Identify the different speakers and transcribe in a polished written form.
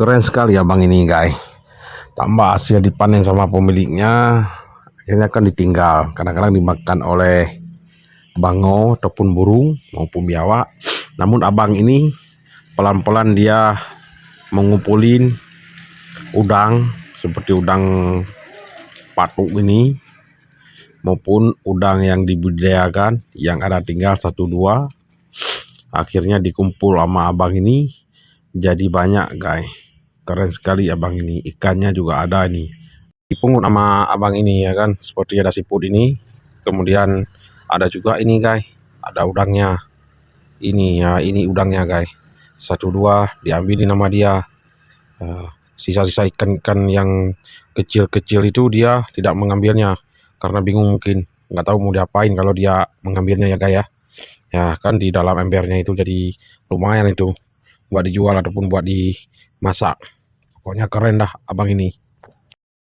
Speaker 1: Keren sekali abang ini guys. Tambah hasil dipanen sama pemiliknya, akhirnya kan ditinggal. Kadang-kadang dimakan oleh bangau ataupun burung maupun biawak. Namun abang ini pelan-pelan dia mengumpulin udang seperti udang patuk ini maupun udang yang dibudidayakan yang ada tinggal 1-2. Akhirnya dikumpul sama abang ini jadi banyak guys. Keren sekali abang ini, ikannya juga ada nih dipungut sama abang ini ya kan, seperti ada siput ini, kemudian ada juga ini guys, ada udangnya ini ya, ini udangnya guys, 1-2 diambilin nama dia. Sisa-sisa ikan-ikan yang kecil-kecil itu dia tidak mengambilnya karena bingung, mungkin nggak tahu mau diapain kalau dia mengambilnya ya guys ya. Ya kan di dalam embernya itu jadi lumayan itu buat dijual ataupun buat dimasak. Pokoknya keren dah abang ini.